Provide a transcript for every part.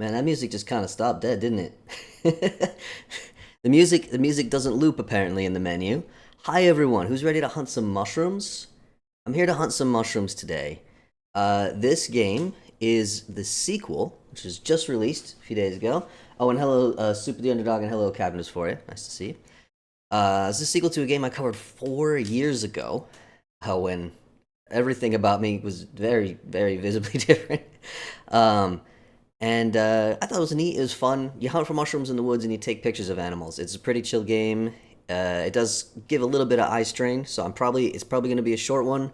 Man, that music just kind of stopped dead, didn't it? The music doesn't loop apparently in the menu. Hi everyone, who's ready to hunt some mushrooms? I'm here to hunt some mushrooms today. This game is the sequel, which was just released a few days ago. Oh, and hello, Super the Underdog, and hello, Cabinets for you. Nice to see you. This is a sequel to a game I covered 4 years ago, when everything about me was very, very visibly different. Um, and I thought it was neat. It was fun. You hunt for mushrooms in the woods and you take pictures of animals. It's a pretty chill game. It does give a little bit of eye strain, so it's probably going to be a short one.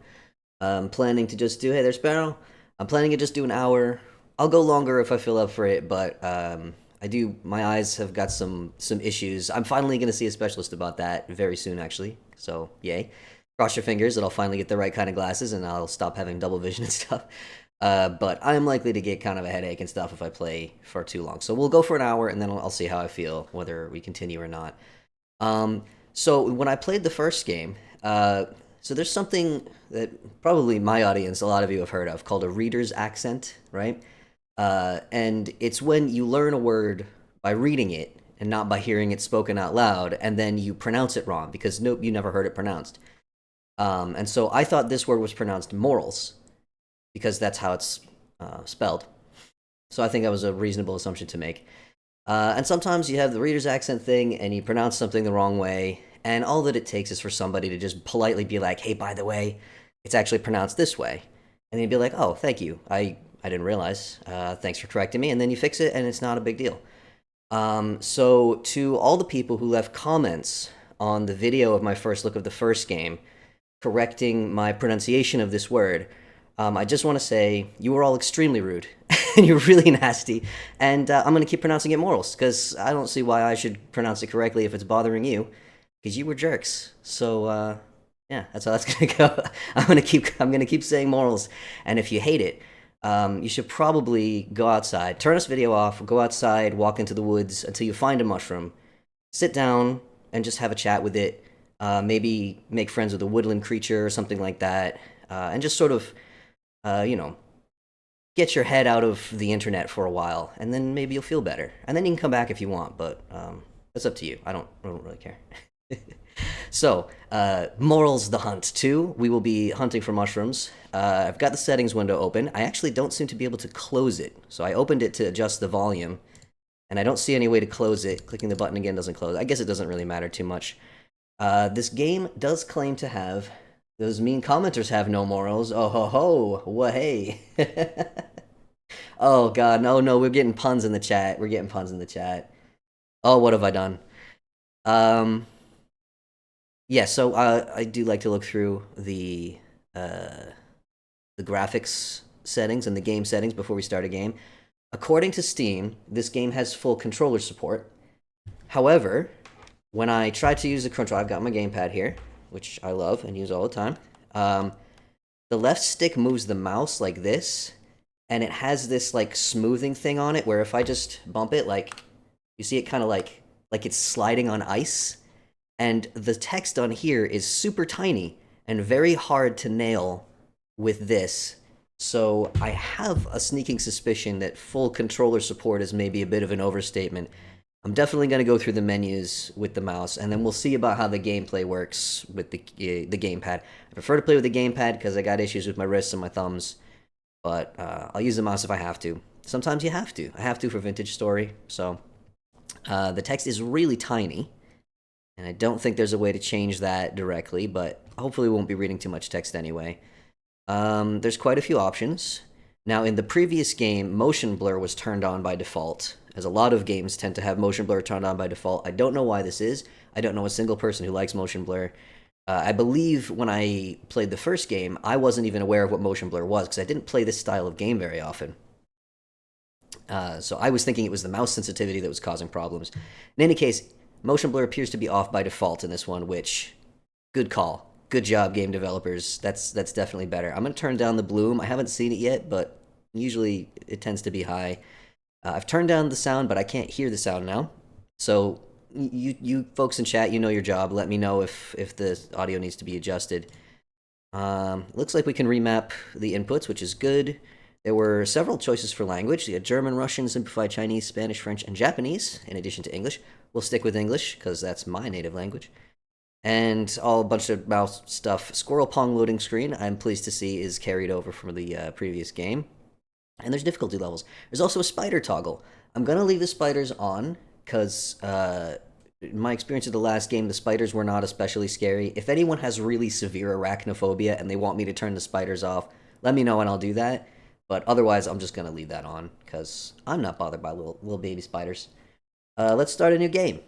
I'm planning to just do. Hey there, Sparrow. I'm planning to just do an hour. I'll go longer if I feel up for it, but I do. My eyes have got some issues. I'm finally going to see a specialist about that very soon, actually. So yay! Cross your fingers that I'll finally get the right kind of glasses and I'll stop having double vision and stuff. But I'm likely to get kind of a headache and stuff if I play for too long. So we'll go for an hour and then I'll see how I feel, whether we continue or not. So when I played the first game, so there's something that probably my audience, a lot of you have heard of, called a reader's accent, right? And it's when you learn a word by reading it and not by hearing it spoken out loud, and then you pronounce it wrong because nope, you never heard it pronounced. And so I thought this word was pronounced morals because that's how it's spelled. So I think that was a reasonable assumption to make. And sometimes you have the reader's accent thing and you pronounce something the wrong way, and all that it takes is for somebody to just politely be like, hey, by the way, it's actually pronounced this way. And then you'd be like, oh, thank you. I didn't realize. Thanks for correcting me. And then you fix it, and it's not a big deal. So, to all the people who left comments on the video of my first look of the first game, correcting my pronunciation of this word, I just want to say you were all extremely rude and you're really nasty. And I'm going to keep pronouncing it morals because I don't see why I should pronounce it correctly if it's bothering you because you were jerks. So yeah, that's how that's going to go. I'm going to keep saying morals. And if you hate it, you should probably go outside, turn this video off, go outside, walk into the woods until you find a mushroom, sit down and just have a chat with it. Maybe make friends with a woodland creature or something like that, and just sort of you know, get your head out of the internet for a while, and then maybe you'll feel better. And then you can come back if you want, but that's up to you. I don't really care. So, Morels the Hunt 2. We will be hunting for mushrooms. I've got the settings window open. I actually don't seem to be able to close it. So I opened it to adjust the volume, and I don't see any way to close it. Clicking the button again doesn't close. I guess it doesn't really matter too much. This game does claim to have those mean commenters have no morals. Oh ho ho! What hey? Oh god, no no, we're getting puns in the chat. We're getting puns in the chat. Oh, what have I done? Um, yeah. So I do like to look through the graphics settings and the game settings before we start a game. According to Steam, this game has full controller support. However, when I try to use the controller, I've got my gamepad here, which I love and use all the time. The left stick moves the mouse like this, and it has this like smoothing thing on it where if I just bump it, like you see it kind of like it's sliding on ice, and the text on here is super tiny and very hard to nail with this. So I have a sneaking suspicion that full controller support is maybe a bit of an overstatement. I'm definitely going to go through the menus with the mouse, and then we'll see about how the gameplay works with the gamepad. I prefer to play with the gamepad because I got issues with my wrists and my thumbs, but I'll use the mouse if I have to. Sometimes you have to. I have to for Vintage Story. So the text is really tiny, and I don't think there's a way to change that directly, but hopefully we won't be reading too much text anyway. There's quite a few options. Now, in the previous game, motion blur was turned on by default, as a lot of games tend to have motion blur turned on by default. I don't know why this is. I don't know a single person who likes motion blur. I believe when I played the first game, I wasn't even aware of what motion blur was, because I didn't play this style of game very often. So I was thinking it was the mouse sensitivity that was causing problems. In any case, motion blur appears to be off by default in this one, which, good call. Good job, game developers. That's definitely better. I'm going to turn down the bloom. I haven't seen it yet, but usually it tends to be high. I've turned down the sound, but I can't hear the sound now. So you folks in chat, you know your job. Let me know if the audio needs to be adjusted. Looks like we can remap the inputs, which is good. There were several choices for language. You had German, Russian, simplified Chinese, Spanish, French, and Japanese, in addition to English. We'll stick with English, because that's my native language. And all a bunch of mouse stuff. Squirrel Pong loading screen, I'm pleased to see, is carried over from the previous game. And there's difficulty levels. There's also a spider toggle. I'm going to leave the spiders on, because in my experience of the last game, the spiders were not especially scary. If anyone has really severe arachnophobia and they want me to turn the spiders off, let me know and I'll do that. But otherwise, I'm just going to leave that on, because I'm not bothered by little baby spiders. Let's start a new game.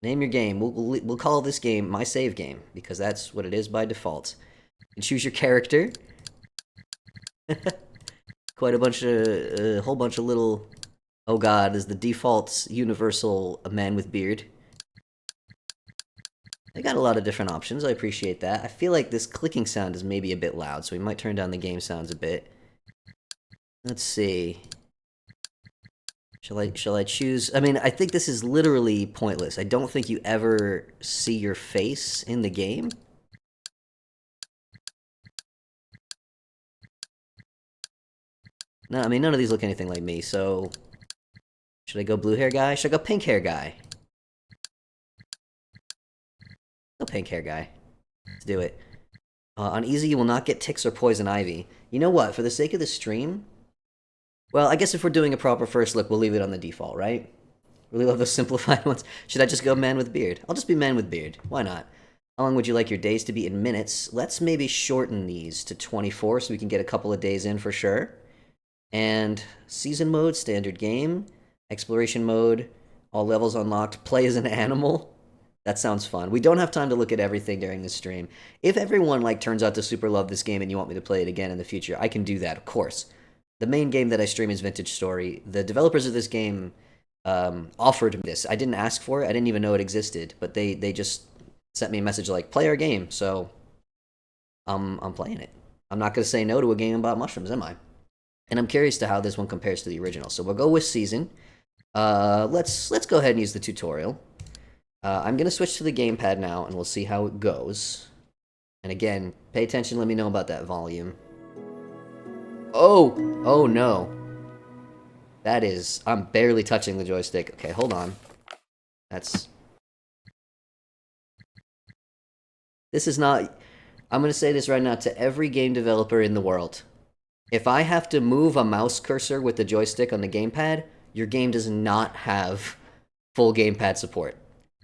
Name your game. We'll call this game my save game, because that's what it is by default. And choose your character. Quite a whole bunch of little... Oh god, is the default universal man with beard. They got a lot of different options, I appreciate that. I feel like this clicking sound is maybe a bit loud, so we might turn down the game sounds a bit. Let's see. Shall I choose? I mean, I think this is literally pointless. I don't think you ever see your face in the game. No, I mean, none of these look anything like me, so... Should I go blue hair guy? Should I go pink hair guy? Go pink hair guy. Let's do it. On easy, you will not get ticks or poison ivy. You know what? For the sake of the stream... Well, I guess if we're doing a proper first look, we'll leave it on the default, right? Really love those simplified ones. Should I just go man with beard? I'll just be man with beard. Why not? How long would you like your days to be in minutes? Let's maybe shorten these to 24 so we can get a couple of days in for sure. And season mode, standard game, exploration mode, all levels unlocked, play as an animal. That sounds fun. We don't have time to look at everything during this stream. If everyone turns out to super love this game and you want me to play it again in the future, I can do that, of course. The main game that I stream is Vintage Story. The developers of this game offered me this. I didn't ask for it. I didn't even know it existed, but they just sent me a message like, play our game, so I'm playing it. I'm not going to say no to a game about mushrooms, am I? And I'm curious to how this one compares to the original. So we'll go with season. Let's go ahead and use the tutorial. I'm going to switch to the gamepad now, and we'll see how it goes. And again, pay attention, let me know about that volume. Oh no. That is, I'm barely touching the joystick. Okay, hold on. This is not, I'm going to say this right now to every game developer in the world. If I have to move a mouse cursor with the joystick on the gamepad, your game does not have full gamepad support.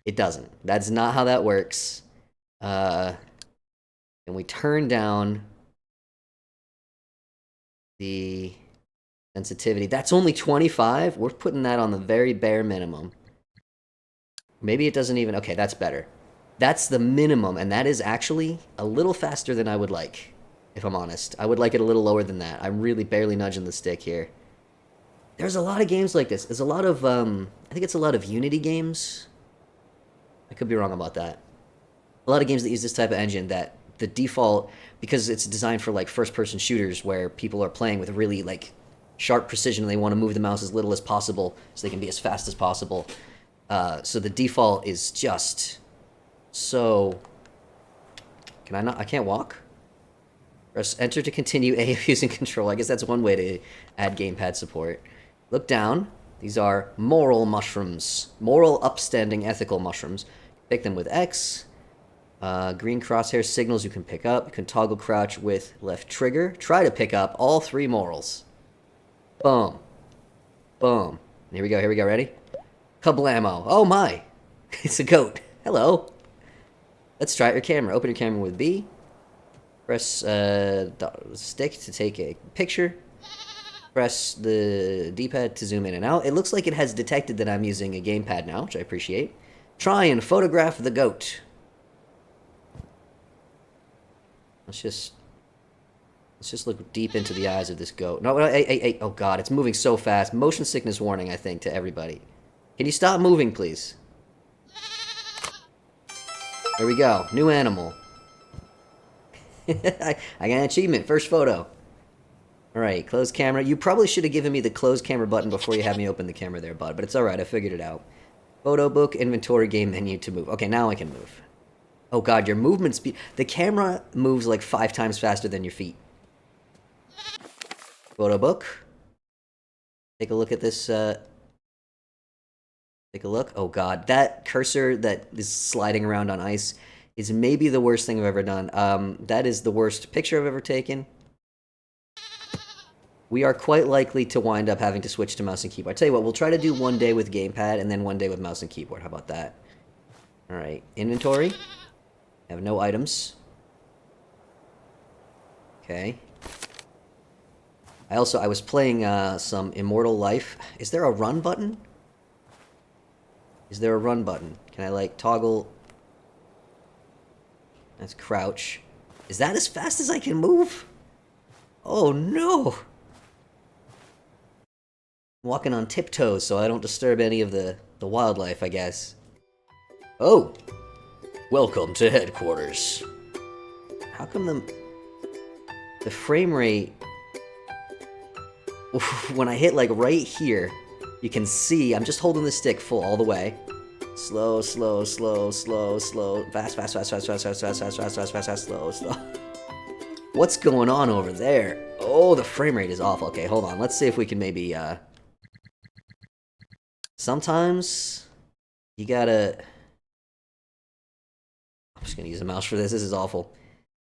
It doesn't. That's not how that works. And we turn down the sensitivity. That's only 25? We're putting that on the very bare minimum. Maybe it doesn't even... Okay, that's better. That's the minimum, and that is actually a little faster than I would like, if I'm honest. I would like it a little lower than that. I'm really barely nudging the stick here. There's a lot of games like this. There's a lot of, I think it's a lot of Unity games. I could be wrong about that. A lot of games that use this type of engine that the default, because it's designed for first-person shooters where people are playing with really sharp precision and they want to move the mouse as little as possible so they can be as fast as possible. So the default is just so... Can I not? I can't walk? Press enter to continue AF using control. I guess that's one way to add gamepad support. Look down. These are moral mushrooms. Moral, upstanding, ethical mushrooms. Pick them with X. Green crosshair signals you can pick up. You can toggle crouch with left trigger. Try to pick up all 3 morals. Boom. Boom. Here we go, ready? Kablamo. Oh my! It's a goat. Hello. Let's try out your camera. Open your camera with B. Press stick to take a picture. Press the D-pad to zoom in and out. It looks like it has detected that I'm using a gamepad now, which I appreciate. Try and photograph the goat. Let's just look deep into the eyes of this goat. No, hey. Oh god, it's moving so fast. Motion sickness warning, I think, to everybody. Can you stop moving, please? There we go. New animal. I got an achievement. First photo. Alright, close camera. You probably should have given me the close camera button before you had me open the camera there, bud. But it's alright, I figured it out. Photo book, inventory, game menu to move. Okay, now I can move. Oh god, your movement speed... The camera moves 5 times faster than your feet. Photo book. Take a look at this, take a look. Oh god, that cursor that is sliding around on ice is maybe the worst thing I've ever done. That is the worst picture I've ever taken. We are quite likely to wind up having to switch to mouse and keyboard. I tell you what, we'll try to do one day with gamepad and then one day with mouse and keyboard. How about that? Alright, inventory. I have no items. Okay. I was playing some Immortal Life. Is there a run button? Is there a run button? Can I, like, toggle? That's crouch. Is that as fast as I can move? Oh, no! I'm walking on tiptoes so I don't disturb any of the wildlife, I guess. Oh! Welcome to headquarters. How come the frame rate... when I hit, like, right here, you can see I'm just holding the stick full all the way. Slow, slow, slow, slow, slow. Fast, fast, fast, fast, fast, fast, fast, fast, fast, fast, fast, fast, slow, slow. What's going on over there? Oh, the frame rate is awful. Okay, hold on. Let's see if we can maybe, sometimes you gotta... I'm just gonna use a mouse for this. This is awful.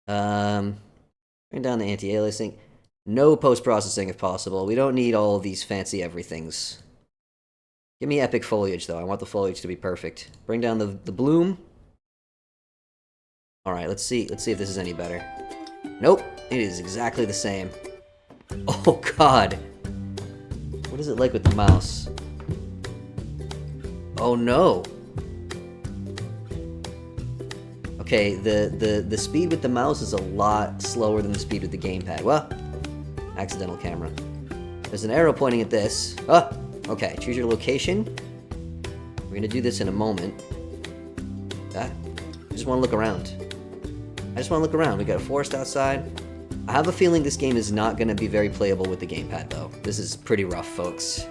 Bring down the anti-aliasing. No post-processing if possible. We don't need all of these fancy everythings. Give me epic foliage, though. I want the foliage to be perfect. Bring down the bloom. Alright, let's see. Let's see if this is any better. Nope. It is exactly the same. Oh, God. What is it like with the mouse? Oh, no. Okay, the speed with the mouse is a lot slower than the speed with the gamepad. Well, accidental camera. There's an arrow pointing at this. Ah! Okay, choose your location. We're gonna do this in a moment. I just want to look around. I just want to look around. We got a forest outside. I have a feeling this game is not gonna be very playable with the gamepad, though. This is pretty rough, folks.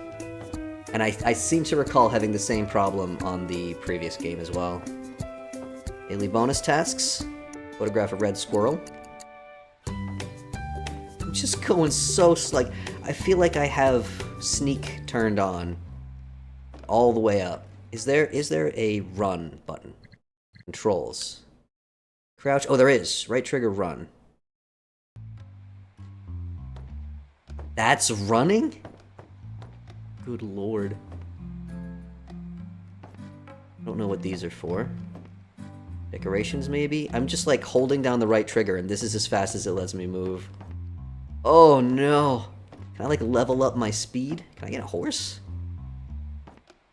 And I seem to recall having the same problem on the previous game as well. Daily bonus tasks. Photograph a red squirrel. I'm just going so like I feel like I have sneak turned on all the way up. Is there a run button? Controls. Crouch. Oh, there is. Right trigger run. That's running? Good lord. I don't know what these are for. Decorations, maybe? I'm just, like, holding down the right trigger, and this is as fast as it lets me move. Oh, no. Can I, like, level up my speed? Can I get a horse?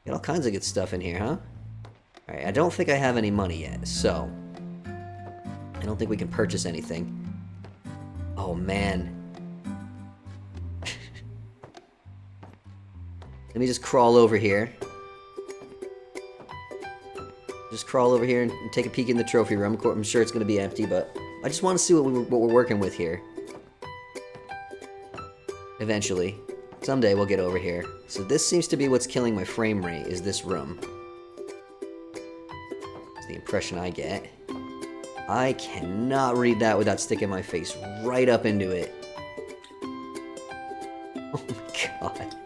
Get all kinds of good stuff in here, huh? Alright, I don't think I have any money yet, so... I don't think we can purchase anything. Oh, man. Let me just crawl over here. Just crawl over here and take a peek in the trophy room. I'm sure it's going to be empty, but I just want to see what we're working with here. Eventually. Someday we'll get over here. So this seems to be what's killing my frame rate, is this room. That's the impression I get. I cannot read that without sticking my face right up into it. Oh my god.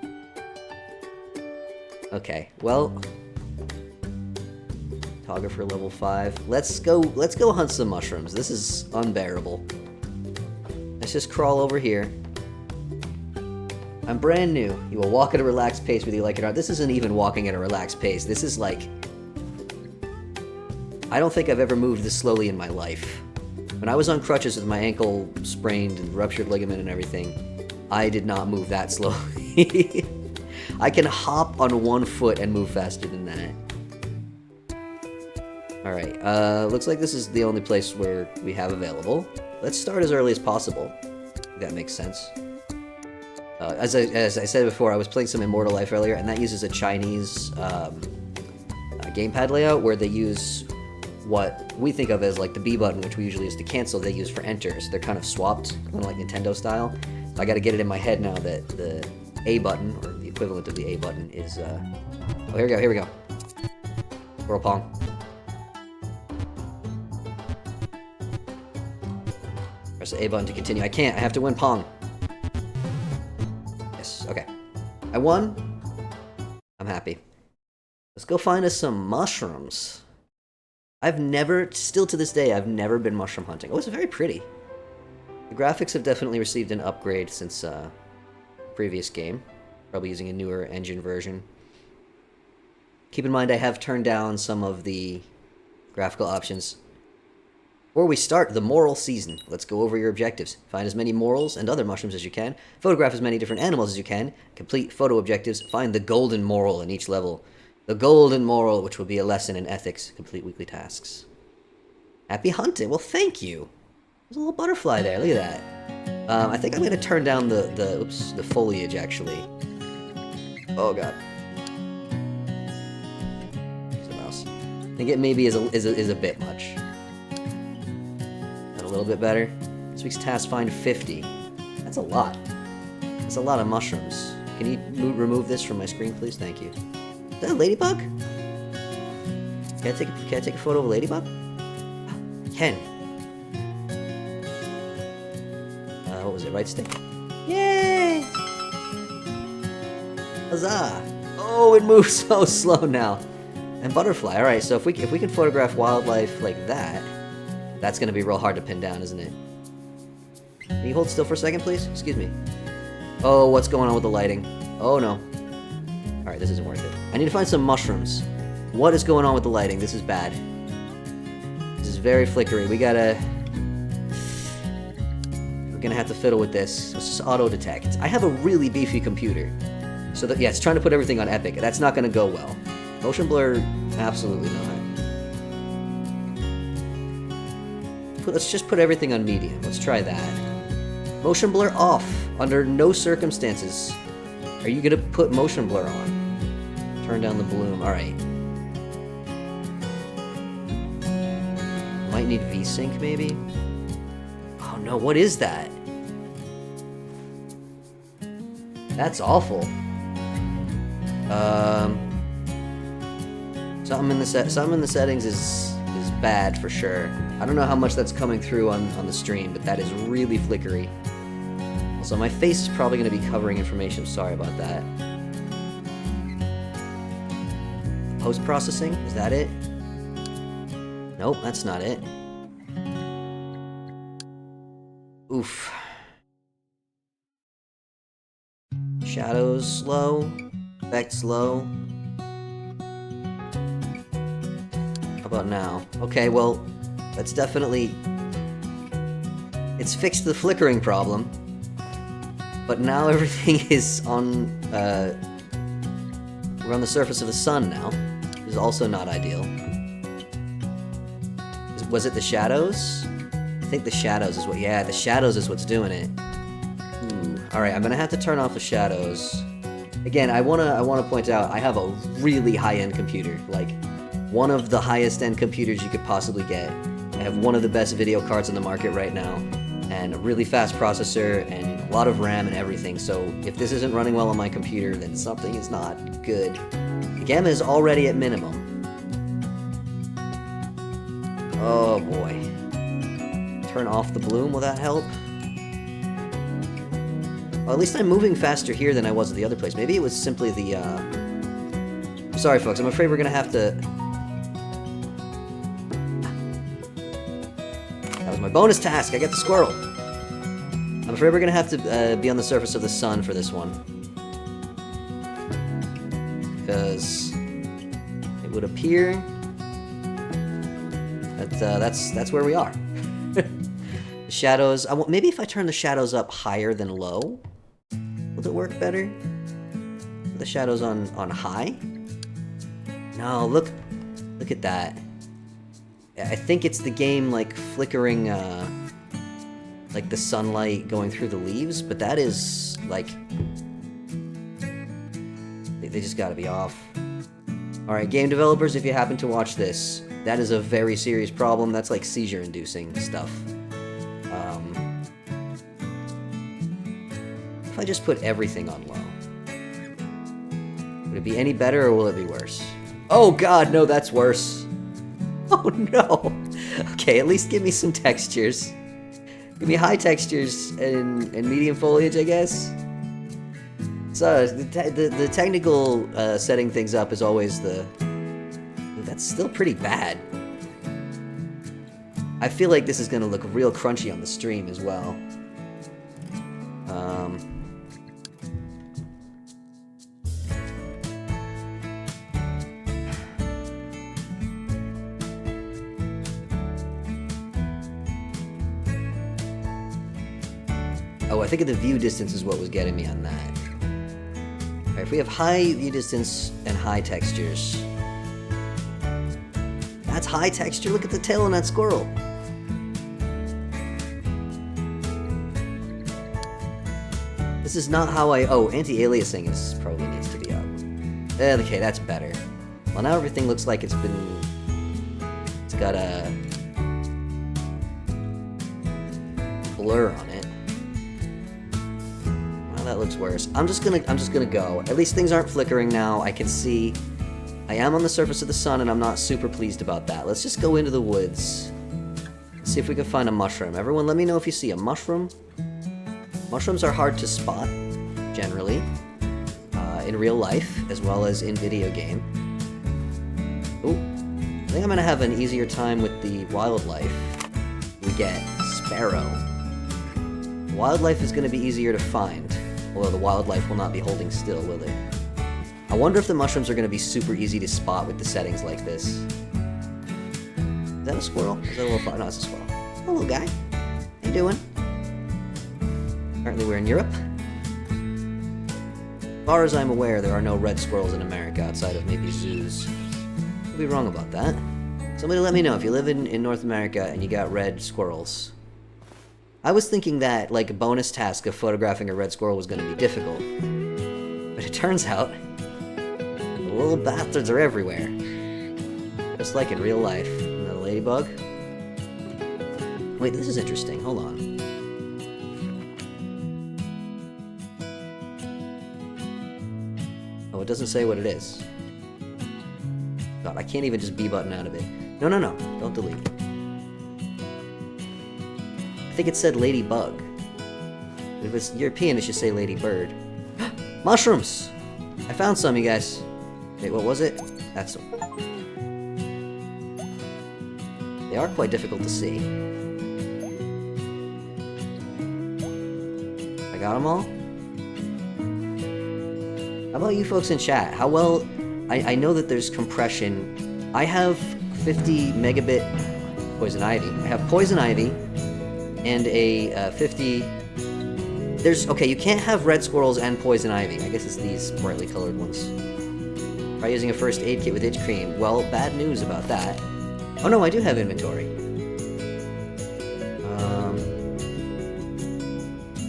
Okay, well... Photographer level 5. Let's go hunt some mushrooms. This is unbearable. Let's just crawl over here. I'm brand new. You will walk at a relaxed pace whether you like it or not. This isn't even walking at a relaxed pace. This is like... I don't think I've ever moved this slowly in my life. When I was on crutches with my ankle sprained and ruptured ligament and everything, I did not move that slowly. I can hop on one foot and move faster than that. Alright, looks like this is the only place where we have available. Let's start as early as possible. If that makes sense. As I said before, I was playing some Immortal Life earlier, and that uses a Chinese gamepad layout where they use what we think of as like the B button, which we usually use to cancel, they use for enter. So they're kind of swapped, kind of like Nintendo style. So I gotta get it in my head now that the A button, or the equivalent of the A button, is, oh, here we go. Squirrel Pong. Press the A button to continue. I can't, I have to win Pong. won. I'm happy. Let's go find us some mushrooms. Still to this day, I've never been mushroom hunting. Oh, it's very pretty. The graphics have definitely received an upgrade since previous game. Probably using a newer engine version. Keep in mind I have turned down some of the graphical options. Before we start the moral season, let's go over your objectives. Find as many morels and other mushrooms as you can. Photograph as many different animals as you can. Complete photo objectives. Find the golden moral in each level. The golden moral, which will be a lesson in ethics. Complete weekly tasks. Happy hunting. Well, thank you. There's a little butterfly there. Look at that. I think I'm going to turn down the foliage, actually. Oh, God. There's a mouse. I think it maybe is a bit much. A little bit better. This week's task, find 50. That's a lot. That's a lot of mushrooms. Can you remove this from my screen, please? Thank you. Is that a ladybug? Can I take a photo of a ladybug? Ken. What was it? Right stick? Yay! Huzzah! Oh, it moves so slow now. And butterfly. All right. So if we can photograph wildlife like that, that's gonna be real hard to pin down, isn't it? Can you hold still for a second, please? Excuse me. Oh, what's going on with the lighting? Oh no. All right, this isn't worth it. I need to find some mushrooms. What is going on with the lighting? This is bad. This is very flickery. We're gonna have to fiddle with this. Let's just auto detect. I have a really beefy computer, so that yeah, it's trying to put everything on epic. That's not gonna go well. Motion blur, absolutely not. Let's just put everything on medium. Let's try that. Motion blur off. Under no circumstances are you gonna put motion blur on. Turn down the bloom. Alright. Might need VSync maybe? Oh no, what is that? That's awful. Something in the settings is bad for sure. I don't know how much that's coming through on the stream, but that is really flickery. Also, my face is probably going to be covering information. Sorry about that. Post-processing? Is that it? Nope, that's not it. Oof. Shadows slow. Effects low. How about now? Okay, well, that's definitely... It's fixed the flickering problem. But now everything is on... we're on the surface of the sun now. Which is also not ideal. Was it the shadows? I think the shadows is what... Yeah, the shadows is what's doing it. Alright, I'm gonna have to turn off the shadows. Again, I wanna point out, I have a really high-end computer. Like, one of the highest-end computers you could possibly get. I have one of the best video cards on the market right now, and a really fast processor, and a lot of RAM and everything, so if this isn't running well on my computer, then something is not good. The gamma is already at minimum. Oh boy. Turn off the bloom, will that help? Well, at least I'm moving faster here than I was at the other place. Maybe it was simply the, Sorry folks, I'm afraid we're gonna have to... That was my bonus task, I got the squirrel! I'm afraid we're gonna have to be on the surface of the sun for this one. Because... it would appear... that, that's where we are. The shadows... maybe if I turn the shadows up higher than low? Will it work better? The shadows on high? No, look at that. I think it's the game, like, flickering, like the sunlight going through the leaves, but that is, like... They just gotta be off. Alright, game developers, if you happen to watch this, that is a very serious problem. That's like seizure-inducing stuff. If I just put everything on low, would it be any better or will it be worse? Oh god, no, that's worse. Oh no. Okay, at least give me some textures. Give me high textures and medium foliage, I guess. So the technical setting things up is always the... That's still pretty bad. I feel like this is going to look real crunchy on the stream as well. Oh, I think the view distance is what was getting me on that. Alright, if we have high view distance and high textures... That's high texture, look at the tail on that squirrel! This is not how I... Oh, anti-aliasing is probably needs to be up. Okay, that's better. Well, now everything looks like it's been... It's got a... blur on it. Well, that looks worse. I'm just gonna go. At least things aren't flickering now. I can see... I am on the surface of the sun, and I'm not super pleased about that. Let's just go into the woods. See if we can find a mushroom. Everyone, let me know if you see a mushroom. Mushrooms are hard to spot, generally, in real life, as well as in video game. Ooh, I think I'm gonna have an easier time with the wildlife. We get sparrow. Wildlife is gonna be easier to find, although the wildlife will not be holding still, will it? I wonder if the mushrooms are gonna be super easy to spot with the settings like this. Is that a squirrel? Is that a little... No, it's a squirrel. Hello, guy. How you doing? Apparently we're in Europe. As far as I'm aware, there are no red squirrels in America outside of maybe zoos. Could be wrong about that. Somebody let me know if you live in North America and you got red squirrels. I was thinking that, like, a bonus task of photographing a red squirrel was going to be difficult. But it turns out, the little bastards are everywhere. Just like in real life. Another ladybug. Wait, this is interesting. Hold on. Oh, it doesn't say what it is. God, I can't even just B-button out of it. No, no, no. Don't delete. I think it said ladybug. If it's European, it should say ladybird. Mushrooms! I found some, you guys. Wait, what was it? That's them. They are quite difficult to see. I got them all? How about you folks in chat? How well... I know that there's compression. I have 50 megabit poison ivy. I have poison ivy and a 50... There's... Okay, you can't have red squirrels and poison ivy. I guess it's these brightly colored ones. Try using a first aid kit with itch cream. Well, bad news about that. Oh no, I do have inventory.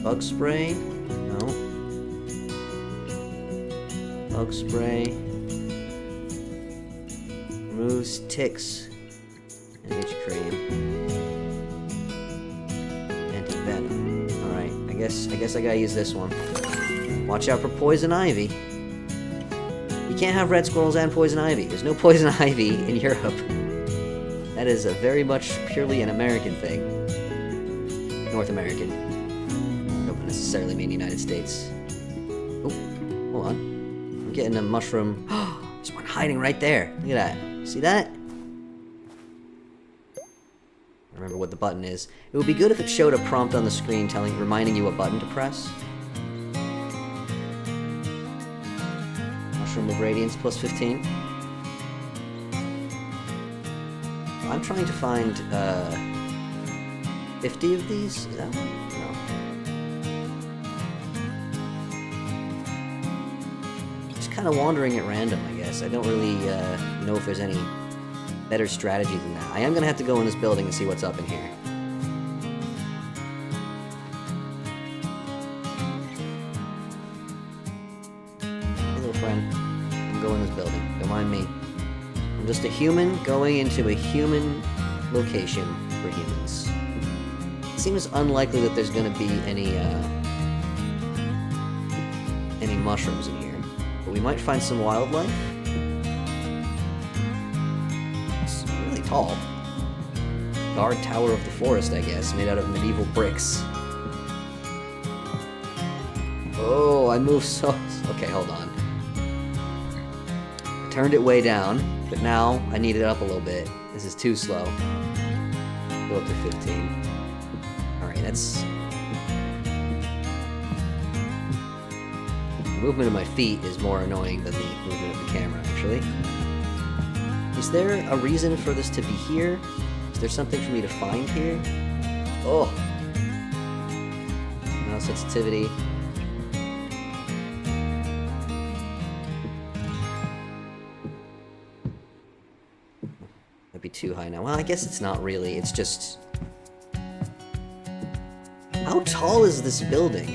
Bug spray? No. Bug spray. Removes ticks. And itch cream. Anti-venom. Alright, I guess I gotta use this one. Watch out for poison ivy. You can't have red squirrels and poison ivy. There's no poison ivy in Europe. That is a very much purely an American thing. North American. Don't necessarily mean United States. Oh, hold on. I'm getting a mushroom. There's one hiding right there. Look at that. See that? I remember what the button is. It would be good if it showed a prompt on the screen reminding you what button to press. Mushroom of Radiance plus 15. I'm trying to find 50 of these. Is that one? No. Just kind of wandering at random, I guess. I don't really know if there's any better strategy than that. I am going to have to go in this building and see what's up in here. Hey, little friend. I'm going in this building. Don't mind me. I'm just a human going into a human location for humans. It seems unlikely that there's going to be any mushrooms in here. But we might find some wildlife. It's really tall. Guard Tower of the Forest, I guess, made out of medieval bricks. Oh, I moved so... Okay, hold on. I turned it way down, but now I need it up a little bit. This is too slow. Go up to 15. Alright, that's... The movement of my feet is more annoying than the movement of the camera, actually. Is there a reason for this to be here? Is there something for me to find here? Oh! No sensitivity. Might be too high now. Well, I guess it's not really. It's just... How tall is this building?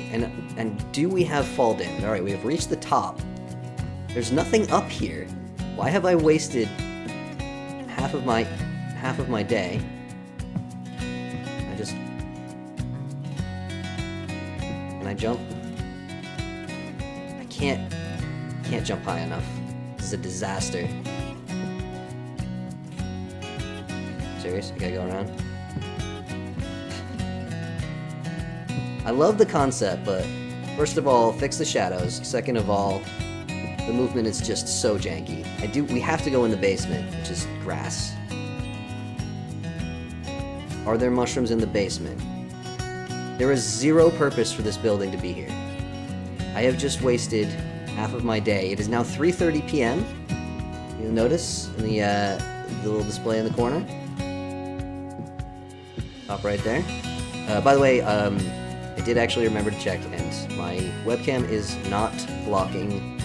And do we have fall damage? Alright, we have reached the top. There's nothing up here. Why have I wasted half of my day? I just... Can I jump? I can't jump high enough. This is a disaster. Serious? I gotta go around? I love the concept, but first of all, fix the shadows. Second of all, the movement is just so janky. We have to go in the basement, which is grass. Are there mushrooms in the basement? There is zero purpose for this building to be here. I have just wasted half of my day. It is now 3:30 p.m. You'll notice in the little display in the corner. Top right there. By the way, I did actually remember to check, and my webcam is not blocking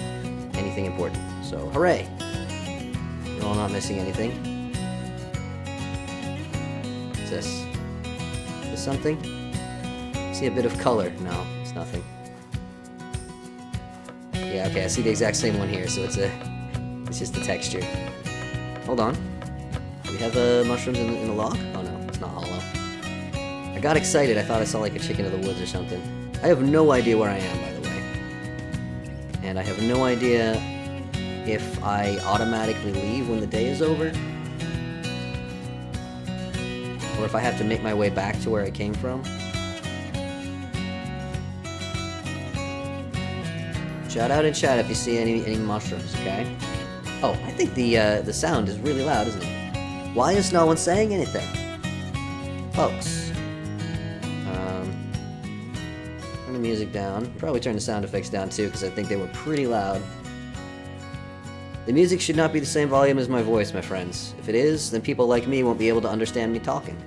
anything important. So, hooray! We're all not missing anything. What's this? Is this something? I see a bit of color. No, it's nothing. Yeah, okay, I see the exact same one here, so it's just the texture. Hold on. Do we have mushrooms in the lock? Oh no, it's not hollow. I got excited, I thought I saw like a chicken of the woods or something. I have no idea where I am, by the way. And I have no idea if I automatically leave when the day is over. Or if I have to make my way back to where I came from. Shout out in chat if you see any mushrooms, okay? Oh, I think the sound is really loud, isn't it? Why is no one saying anything? Folks. Turn the music down. Probably turn the sound effects down too, because I think they were pretty loud. The music should not be the same volume as my voice, my friends. If it is, then people like me won't be able to understand me talking.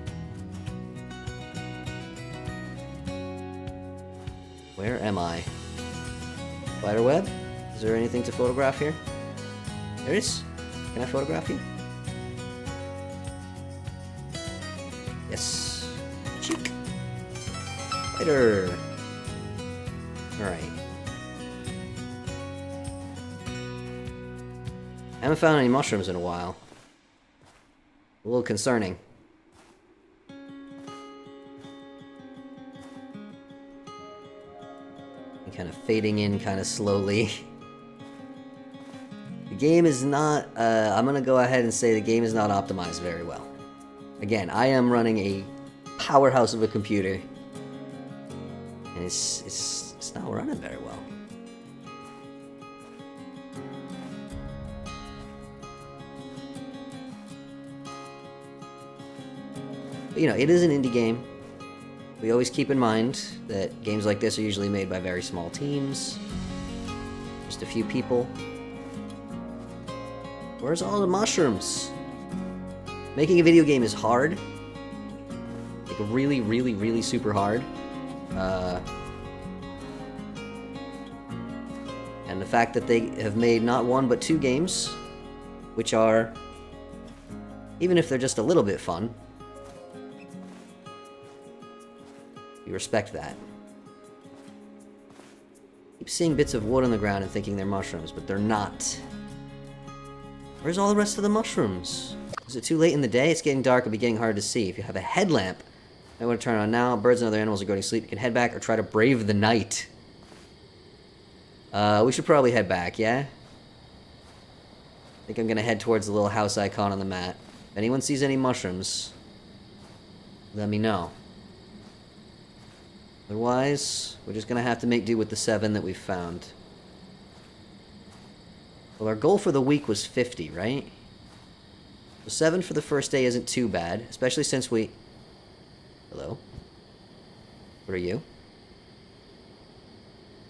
Where am I? Spiderweb? Is there anything to photograph here? There is? Can I photograph you? Yes. Cheek. Spider. Alright. I haven't found any mushrooms in a while. A little concerning. Kind of fading in kind of slowly. The game is not, I'm gonna go ahead and say the game is not optimized very well. Again, I am running a powerhouse of a computer. And it's not running very well. But, you know, it is an indie game. We always keep in mind that games like this are usually made by very small teams. Just a few people. Where's all the mushrooms? Making a video game is hard. Like really, really, really super hard. And the fact that they have made not one but two games, which are, even if they're just a little bit fun, you respect that. Keep seeing bits of wood on the ground and thinking they're mushrooms, but they're not. Where's all the rest of the mushrooms? Is it too late in the day? It's getting dark, it'll be getting hard to see. If you have a headlamp, I want to turn it on now. Birds and other animals are going to sleep. You can head back or try to brave the night. We should probably head back, yeah? I think I'm gonna head towards the little house icon on the mat. If anyone sees any mushrooms, let me know. Otherwise, we're just gonna have to make do with the 7 that we've found. Well, our goal for the week was 50, right? So 7 for the first day isn't too bad, especially since we... Hello? What are you?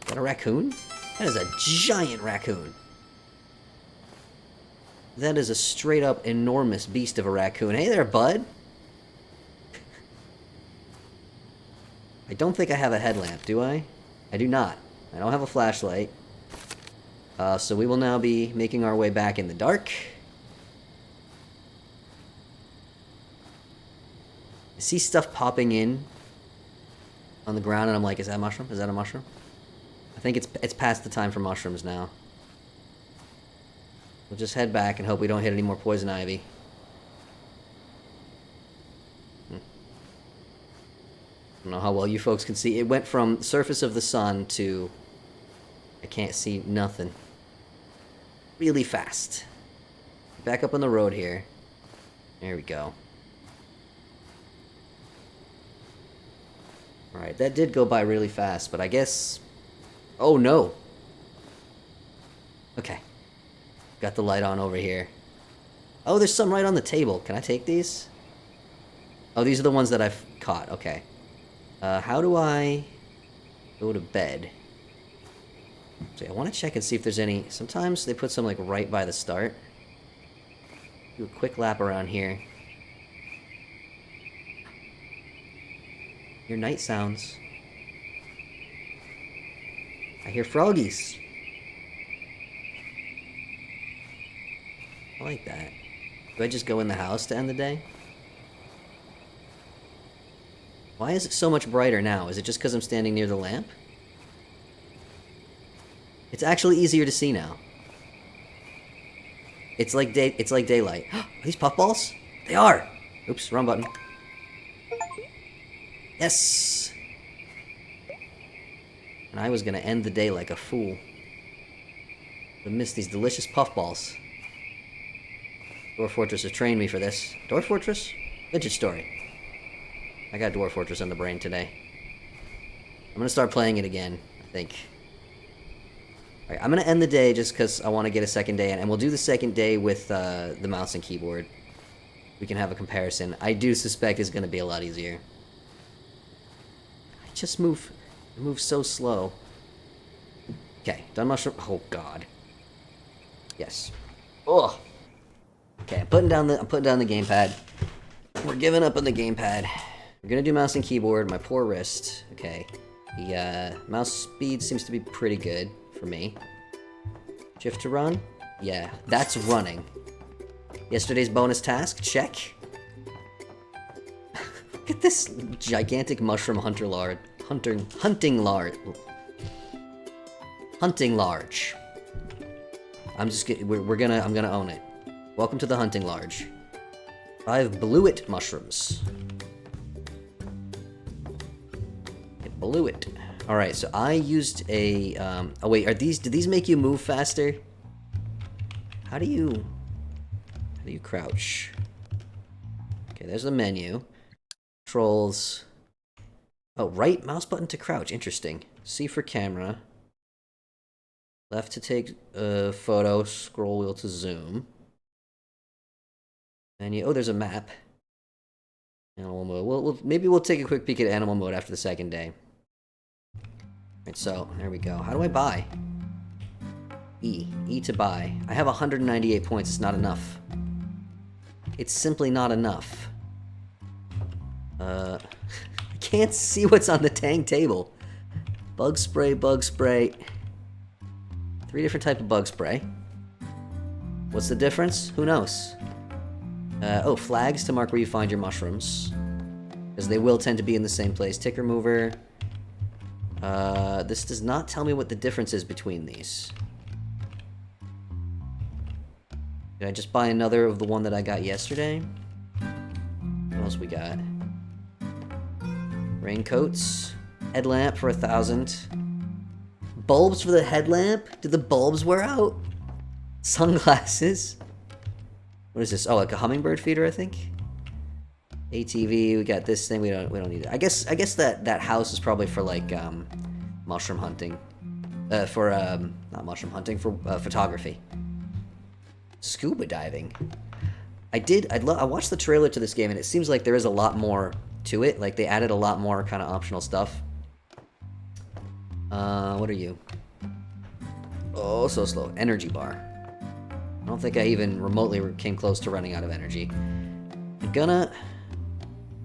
Is that a raccoon? That is a giant raccoon. That is a straight up enormous beast of a raccoon. Hey there, bud! I don't think I have a headlamp, do I? I do not. I don't have a flashlight. So we will now be making our way back in the dark. I see stuff popping in on the ground, and I'm like, is that a mushroom? Is that a mushroom? I think it's past the time for mushrooms now. We'll just head back and hope we don't hit any more poison ivy. I don't know how well you folks can see. It went from surface of the sun to... I can't see nothing. Really fast. Back up on the road here. There we go. Alright, that did go by really fast, but I guess... Oh no! Okay. Got the light on over here. Oh, there's some right on the table. Can I take these? Oh, these are the ones that I've caught. Okay. How do I go to bed? So I want to check and see if there's any... Sometimes they put some, like, right by the start. Do a quick lap around here. Hear night sounds. I hear froggies. I like that. Do I just go in the house to end the day? Why is it so much brighter now? Is it just because I'm standing near the lamp? It's actually easier to see now. It's like daylight. Are these puffballs? They are! Oops, wrong button. Yes! And I was gonna end the day like a fool. I missed these delicious puffballs. Dwarf Fortress has trained me for this. Dwarf Fortress? Vintage Story. I got Dwarf Fortress on the brain today. I'm gonna start playing it again, I think. Alright, I'm gonna end the day just because I want to get a second day in, and we'll do the second day with the mouse and keyboard. We can have a comparison. I do suspect it's gonna be a lot easier. I just move so slow. Okay, done mushroom. Oh god. Yes. Ugh. Okay, I'm putting down the gamepad. We're giving up on the gamepad. We're gonna do mouse and keyboard. My poor wrist. Okay. The mouse speed seems to be pretty good for me. Shift to run? Yeah, that's running. Yesterday's bonus task? Check. Look at this gigantic mushroom hunting large. I'm gonna own it. Welcome to the hunting large. 5 blew it mushrooms. It blew it. Alright, so I used a, oh wait, do these make you move faster? How do you crouch? Okay, there's the menu. Controls. Oh, right mouse button to crouch, interesting. C for camera. Left to take a photo, scroll wheel to zoom. Menu, oh, there's a map. Animal mode, maybe we'll take a quick peek at animal mode after the second day. Alright, so, there we go. How do I buy? E to buy. I have 198 points, it's not enough. It's simply not enough. I can't see what's on the tang table. Bug spray, bug spray. 3 different types of bug spray. What's the difference? Who knows? Oh, flags to mark where you find your mushrooms. Because they will tend to be in the same place. Ticker mover. This does not tell me what the difference is between these. Did I just buy another of the one that I got yesterday? What else we got? Raincoats. Headlamp for 1,000. Bulbs for the headlamp? Did the bulbs wear out? Sunglasses. What is this? Oh, like a hummingbird feeder, I think? ATV, we got this thing, we don't need it. I guess that house is probably for like mushroom hunting. Not mushroom hunting, for photography. Scuba diving. I watched the trailer to this game and it seems like there is a lot more to it. Like they added a lot more kind of optional stuff. What are you? Oh, so slow. Energy bar. I don't think I even remotely came close to running out of energy. I'm gonna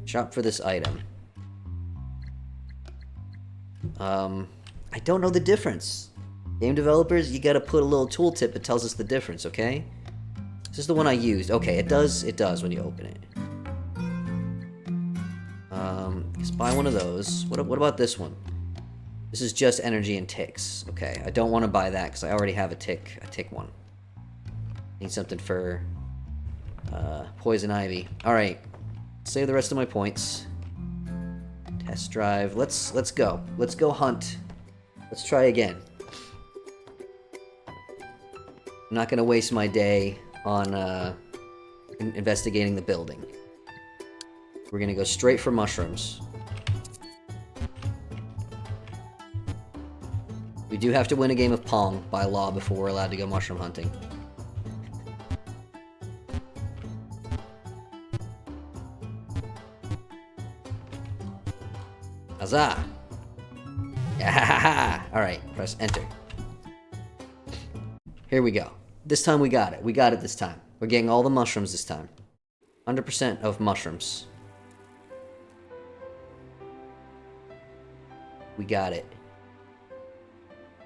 shop for this item. I don't know the difference. Game developers, you gotta put a little tooltip that tells us the difference, okay? This is the one I used. Okay, it does when you open it. Just buy one of those. What about this one? This is just energy and ticks. Okay, I don't want to buy that because I already have a tick one. Need something for poison ivy. All right, save the rest of my points. Test drive. Let's go. Let's go hunt. Let's try again. I'm not gonna waste my day on investigating the building. We're gonna go straight for mushrooms. We do have to win a game of Pong by law before we're allowed to go mushroom hunting. Huzzah! Yeah! Alright, press enter. Here we go. This time we got it. We got it this time. We're getting all the mushrooms this time. 100% of mushrooms. We got it.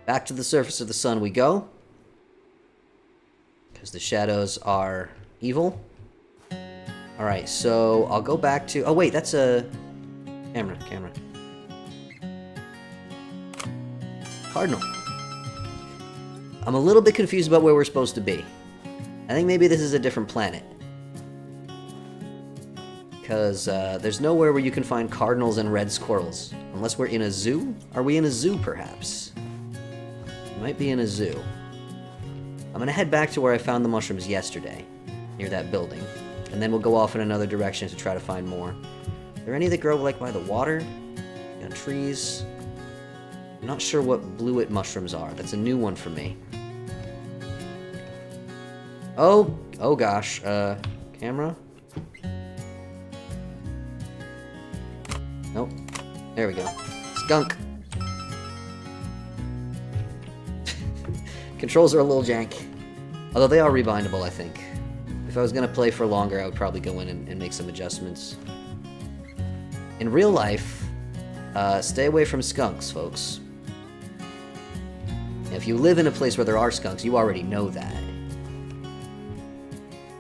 Back to the surface of the sun we go. Because the shadows are evil. Alright, so I'll go back to... Oh wait, that's a... Camera. Cardinal. I'm a little bit confused about where we're supposed to be. I think maybe this is a different planet. Because there's nowhere where you can find cardinals and red squirrels. Unless we're in a zoo? Are we in a zoo, perhaps? We might be in a zoo. I'm gonna head back to where I found the mushrooms yesterday. Near that building. And then we'll go off in another direction to try to find more. Are there any that grow, like, by the water? You know, trees? I'm not sure what bluet mushrooms are. That's a new one for me. Oh gosh. Camera? Nope. There we go. Skunk. Controls are a little jank. Although they are rebindable, I think. If I was gonna play for longer, I would probably go in and make some adjustments. In real life, stay away from skunks, folks. If you live in a place where there are skunks, you already know that.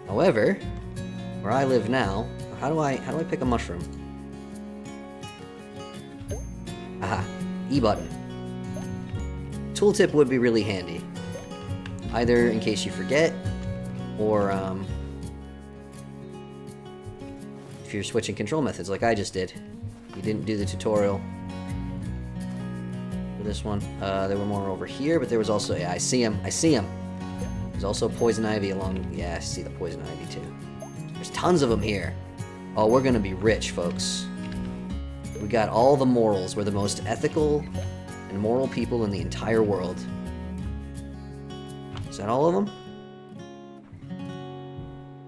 However, where I live now, how do I pick a mushroom? Aha, E button. Tooltip would be really handy. Either in case you forget, or if you're switching control methods like I just did. You didn't do the tutorial for this one. There were more over here, but there was also... Yeah, I see him. There's also poison ivy along... Yeah, I see the poison ivy too. There's tons of them here. Oh, we're gonna be rich, folks. We got all the morals. We're the most ethical and moral people in the entire world. Is that all of them?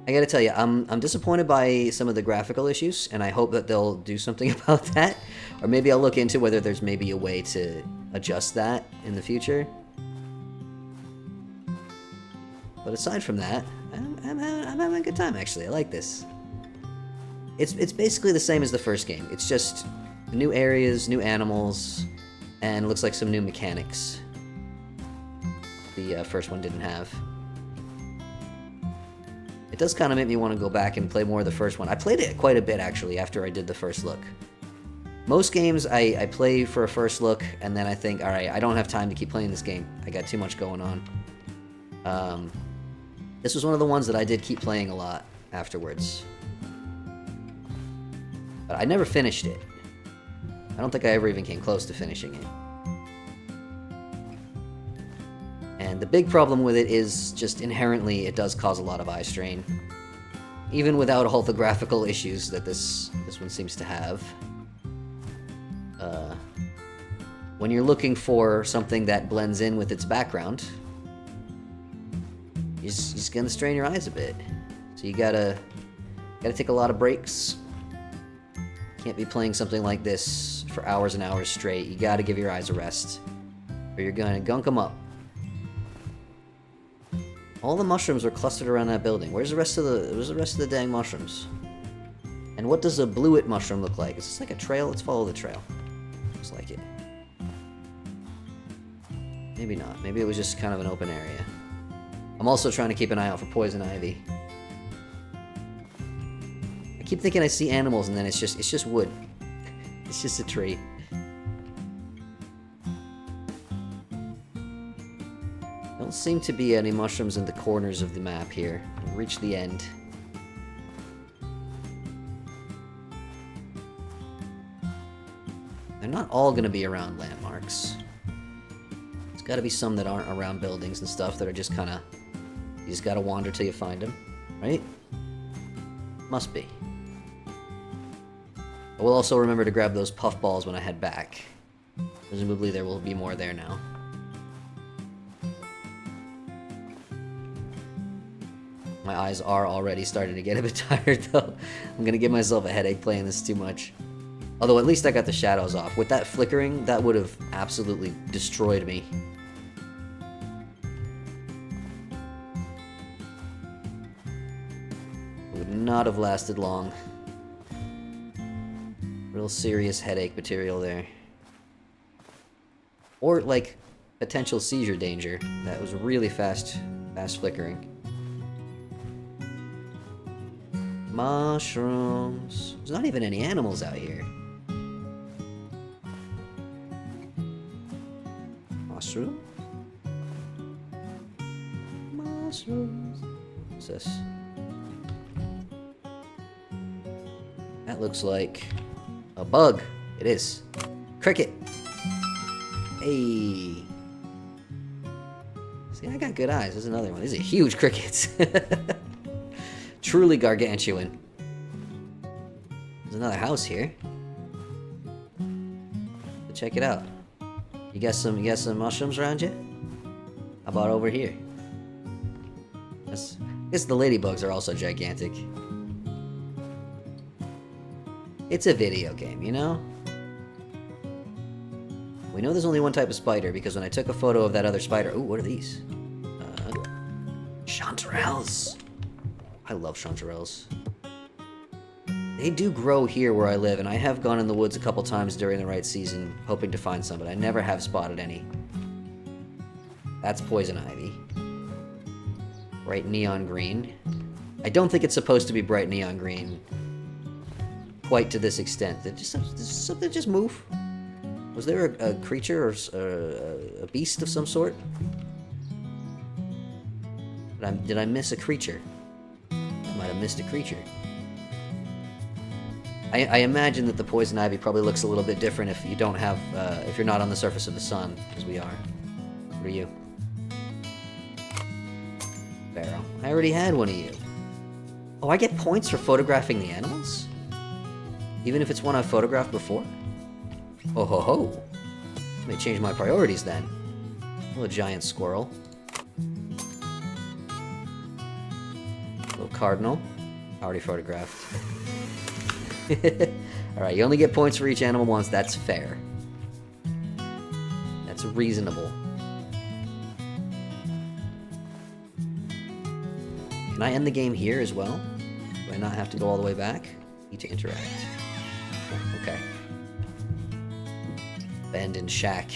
I gotta tell you, I'm disappointed by some of the graphical issues, and I hope that they'll do something about that. Or maybe I'll look into whether there's maybe a way to adjust that in the future. But aside from that, I'm having a good time, actually. I like this. It's basically the same as the first game. It's just new areas, new animals, and looks like some new mechanics. The first one didn't have. It does kind of make me want to go back and play more of the first one. I played it quite a bit, actually, after I did the first look. Most games, I play for a first look, and then I think, alright, I don't have time to keep playing this game. I got too much going on. This was one of the ones that I did keep playing a lot afterwards. But I never finished it. I don't think I ever even came close to finishing it. And the big problem with it is just inherently it does cause a lot of eye strain. Even without all the graphical issues that this one seems to have. When you're looking for something that blends in with its background, you're just gonna strain your eyes a bit. So you gotta take a lot of breaks. Can't be playing something like this for hours and hours straight. You gotta give your eyes a rest, or you're gonna gunk them up. All the mushrooms are clustered around that building. Where's the rest of the dang mushrooms? And what does a bluet mushroom look like? Is this like a trail? Let's follow the trail. Looks like it. Maybe not. Maybe it was just kind of an open area. I'm also trying to keep an eye out for poison ivy. I keep thinking I see animals and then it's just wood. It's just a tree. Don't seem to be any mushrooms in the corners of the map here. We'll reach the end. They're not all gonna be around landmarks. There's gotta be some that aren't around buildings and stuff that are just kinda... You just gotta wander till you find them, right? Must be. I will also remember to grab those puffballs when I head back. Presumably there will be more there now. My eyes are already starting to get a bit tired, though. I'm gonna give myself a headache playing this too much. Although at least I got the shadows off. With that flickering, that would have absolutely destroyed me. It would not have lasted long. Real serious headache material there. Or, like, potential seizure danger. That was really fast flickering. Mushrooms. There's not even any animals out here. Mushroom? Mushrooms. What's this? That looks like a bug. It is. Cricket. Hey. See, I got good eyes. There's another one. These are huge crickets. Truly gargantuan. There's another house here. But check it out. You got some mushrooms around you? How about over here? I guess the ladybugs are also gigantic. It's a video game, you know? We know there's only one type of spider because when I took a photo of that other spider... Ooh, what are these? Chanterelles. I love chanterelles. They do grow here where I live, and I have gone in the woods a couple times during the right season, hoping to find some, but I never have spotted any. That's poison ivy. Bright neon green. I don't think it's supposed to be bright neon green quite to this extent. Did something just move? Was there a creature or a beast of some sort? Did I miss a creature? I might have missed a creature. I imagine that the poison ivy probably looks a little bit different if you don't have, if you're not on the surface of the sun, as we are. What are you? Barrow. I already had one of you. Oh, I get points for photographing the animals? Even if it's one I've photographed before? Oh ho ho. Let me change my priorities then. Little giant squirrel. Little cardinal. Already photographed. Alright, you only get points for each animal once. That's fair. That's reasonable. Can I end the game here as well? Do I not have to go all the way back? Need to interact. Oh, okay. Abandoned shack.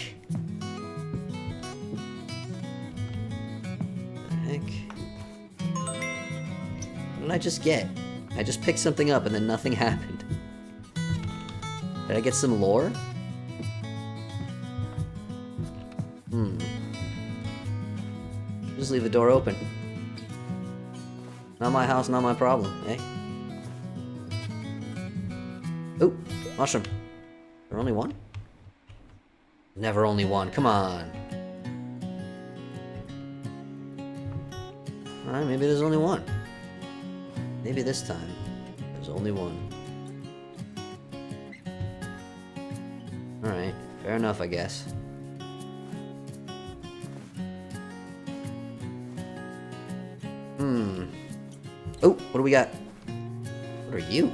What the heck? What did I just get? I just picked something up and then nothing happened. Did I get some lore? Just leave the door open. Not my house, not my problem, eh? Ooh, mushroom. There only one? Never only one, come on. Alright, maybe there's only one. Maybe this time. There's only one. Alright, fair enough, I guess. Oh, what do we got? What are you?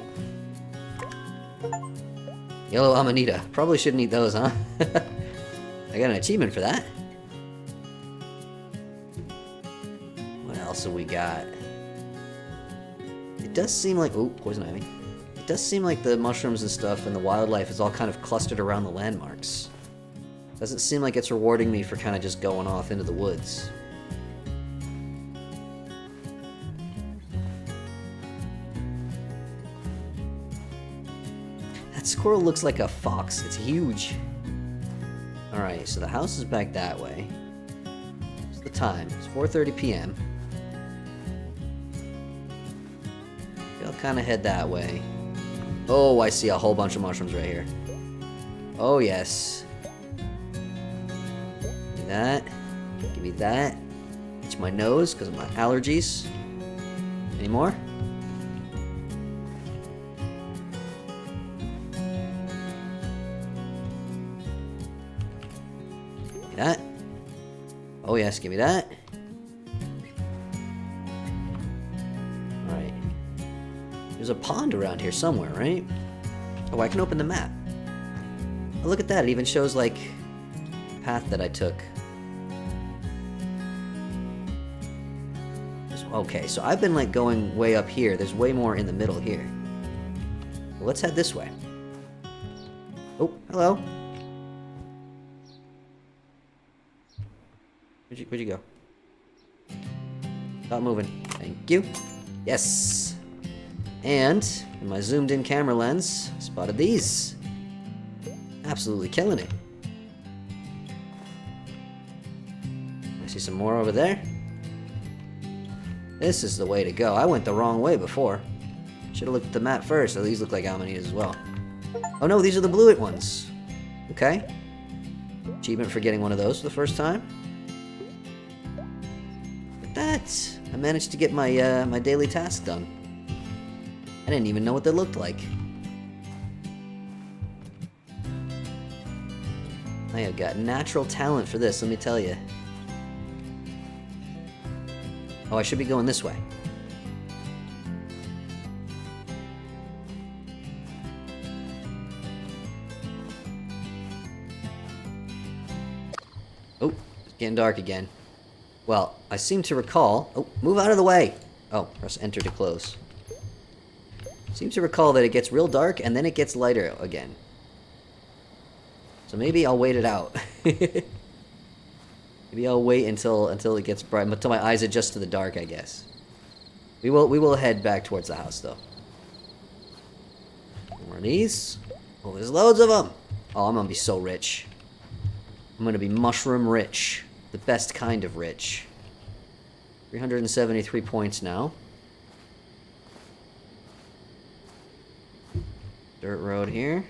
Yellow Amanita. Probably shouldn't eat those, huh? I got an achievement for that. What else have we got? It does seem like... Oh, poison ivy. It does seem like the mushrooms and stuff and the wildlife is all kind of clustered around the landmarks. Doesn't seem like it's rewarding me for kind of just going off into the woods. That squirrel looks like a fox. It's huge. Alright, so the house is back that way. What's the time? It's 4:30 p.m. I'll kind of head that way. Oh, I see a whole bunch of mushrooms right here. Oh, yes. Give me that. Give me that. Itch my nose because of my allergies. Any more? Give me that. Oh, yes, give me that. There's a pond around here somewhere, right? Oh, I can open the map. Oh, look at that. It even shows, like, the path that I took. Okay, so I've been, like, going way up here. There's way more in the middle here. Well, let's head this way. Oh, hello. Where'd you go? Stop moving. Thank you. Yes! And, in my zoomed-in camera lens, spotted these. Absolutely killing it. I see some more over there. This is the way to go. I went the wrong way before. Should have looked at the map first. So these look like Amanitas as well. Oh no, these are the blue-it ones. Okay. Achievement for getting one of those for the first time. Look at that. I managed to get my my daily task done. I didn't even know what they looked like. I have got natural talent for this, let me tell you. Oh, I should be going this way. Oh, it's getting dark again. Well, I seem to recall... Oh, move out of the way! Oh, press enter to close. Seem to recall that it gets real dark and then it gets lighter again. So maybe I'll wait it out. Maybe I'll wait until it gets bright, until my eyes adjust to the dark, I guess. We will head back towards the house though. More of these. Oh, there's loads of them. Oh, I'm gonna be so rich. I'm gonna be mushroom rich. The best kind of rich. 373 points now. Dirt road here.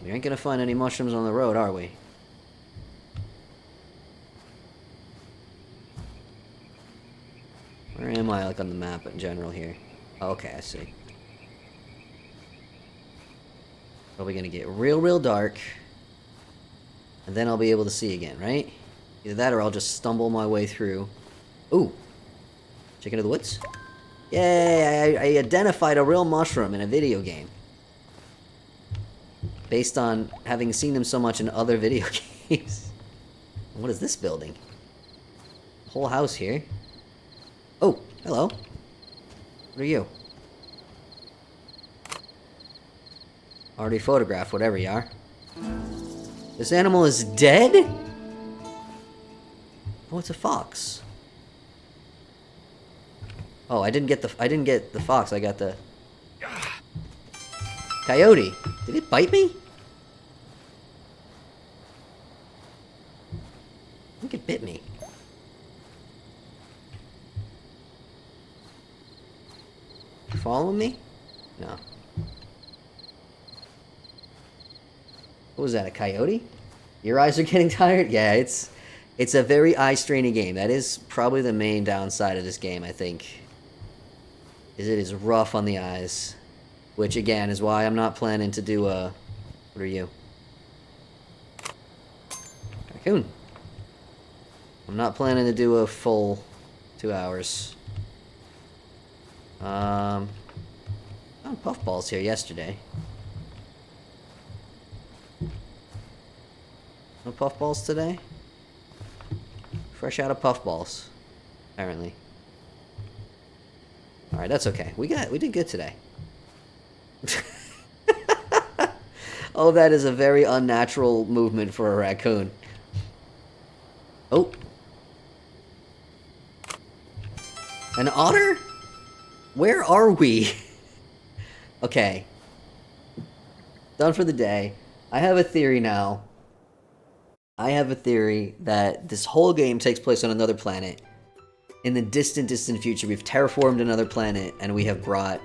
We ain't gonna find any mushrooms on the road, are we? Where am I, like, on the map in general here? Oh, okay, I see. Probably gonna get real dark. And then I'll be able to see again, right? Either that or I'll just stumble my way through. Ooh! Chicken of the woods? Yay! I identified a real mushroom in a video game. Based on having seen them so much in other video games. What is this building? Whole house here. Oh, hello. What are you? Already photographed, whatever you are. This animal is dead? Oh, it's a fox. Oh, I didn't get the fox. I got the coyote. Did it bite me? I think it bit me. You following me? No. What was that, a coyote? Your eyes are getting tired? Yeah, it's It's a very eye-straining game. That is probably the main downside of this game, I think. Is it is rough on the eyes. Which, again, is why I'm not planning to do a... What are you? Raccoon. I'm not planning to do a full 2 hours. Found puffballs here yesterday. No puffballs today? Fresh out of puffballs, apparently. Alright, that's okay. We did good today. Oh, that is a very unnatural movement for a raccoon. Oh. An otter? Where are we? Okay. Done for the day. I have a theory now. I have a theory that this whole game takes place on another planet. In the distant, distant future, we've terraformed another planet, and we have brought,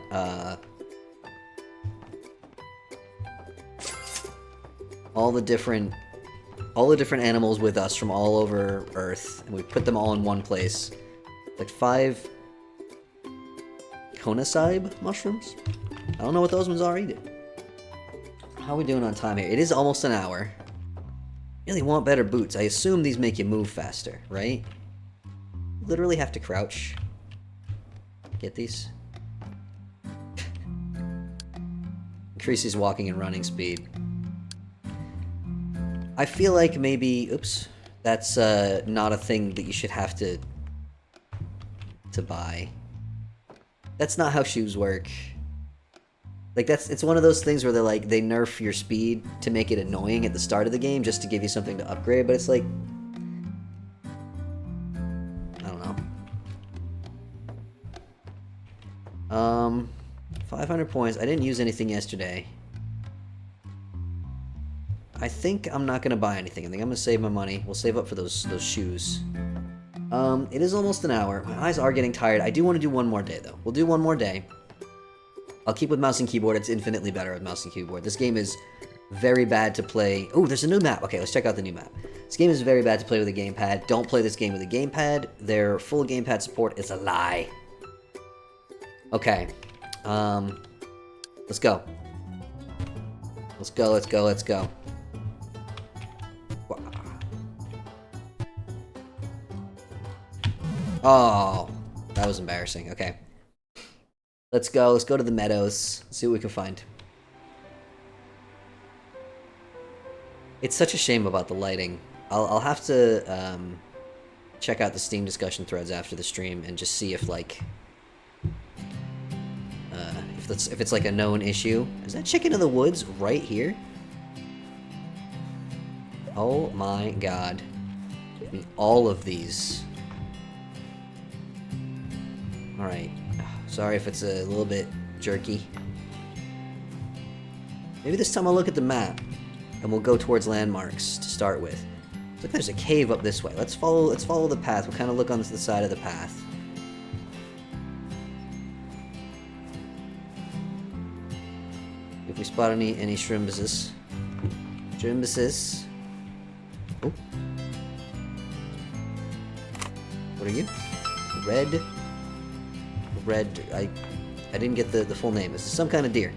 all the different animals with us from all over Earth, and we put them all in one place. Like 5 Conacybe mushrooms? I don't know what those ones are either. How are we doing on time here? It is almost an hour. Really want better boots. I assume these make you move faster, right? Literally have to crouch. Get these. Increases walking and running speed. I feel like maybe... Oops. That's not a thing that you should have to buy. That's not how shoes work. Like, it's one of those things where they nerf your speed to make it annoying at the start of the game just to give you something to upgrade, but it's like... I don't know. 500 points. I didn't use anything yesterday. I think I'm not gonna buy anything. I think I'm gonna save my money. We'll save up for those shoes. It is almost an hour. My eyes are getting tired. I do want to do one more day, though. We'll do one more day. I'll keep with mouse and keyboard. It's infinitely better with mouse and keyboard. This game is very bad to play... Oh, there's a new map. Okay, let's check out the new map. This game is very bad to play with a gamepad. Don't play this game with a gamepad. Their full gamepad support is a lie. Okay. Let's go. Let's go, let's go, let's go. Oh, that was embarrassing. Okay. Let's go. Let's go to the meadows. See what we can find. It's such a shame about the lighting. I'll have to check out the Steam discussion threads after the stream and just see if like if it's like a known issue. Is that chicken in the woods right here? Oh my god. Give me all of these. Alright. Sorry if it's a little bit jerky. Maybe this time I'll look at the map and we'll go towards landmarks to start with. Looks like there's a cave up this way. Let's follow the path. We'll kind of look on the side of the path. If we spot any shrimbuses. Shrimbuses. Oh. What are you? Red. I didn't get the full name. This is some kind of deer.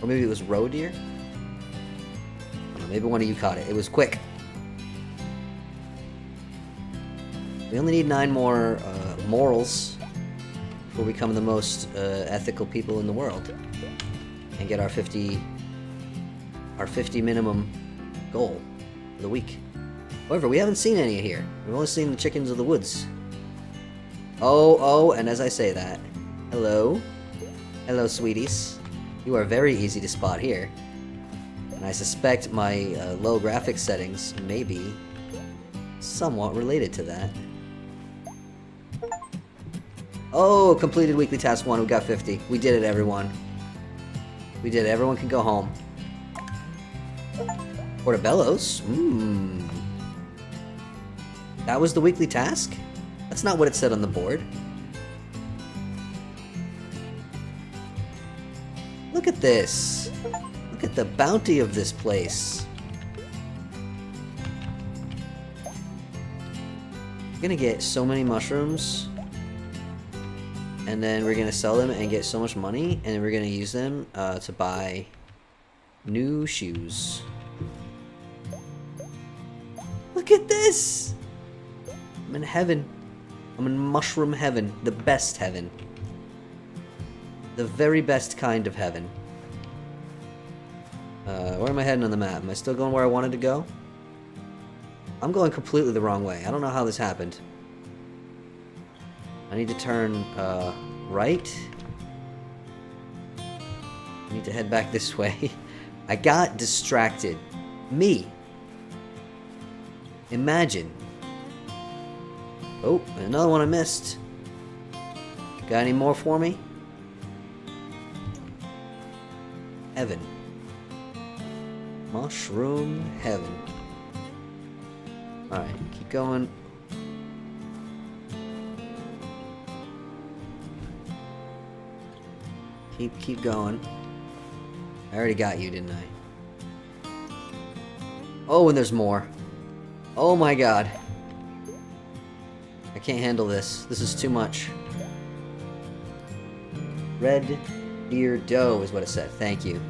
Or maybe it was roe deer? I don't know, maybe one of you caught it. It was quick. We only need 9 more morels before we become the most ethical people in the world. And get our 50 minimum goal for the week. However, we haven't seen any here. We've only seen the chickens of the woods. Oh, and as I say that, hello. Hello, sweeties. You are very easy to spot here. And I suspect my low graphics settings may be somewhat related to that. Oh, completed weekly task 1. We got 50. We did it, everyone. We did it. Everyone can go home. Portobello's? Mmm. That was the weekly task? That's not what it said on the board. Look at this. Look at the bounty of this place. We're gonna get so many mushrooms. And then we're gonna sell them and get so much money. And then we're gonna use them to buy new shoes. Look at this! I'm in heaven. I'm in mushroom heaven. The best heaven. The very best kind of heaven. Where am I heading on the map? Am I still going where I wanted to go? I'm going completely the wrong way. I don't know how this happened. I need to turn right. I need to head back this way. I got distracted. Me. Imagine. Oh, another one I missed. Got any more for me? Heaven. Mushroom heaven. Alright, keep going. Keep going. I already got you, didn't I? Oh, and there's more. Oh my god. I can't handle this. This is too much. Red deer doe is what it said. Thank you.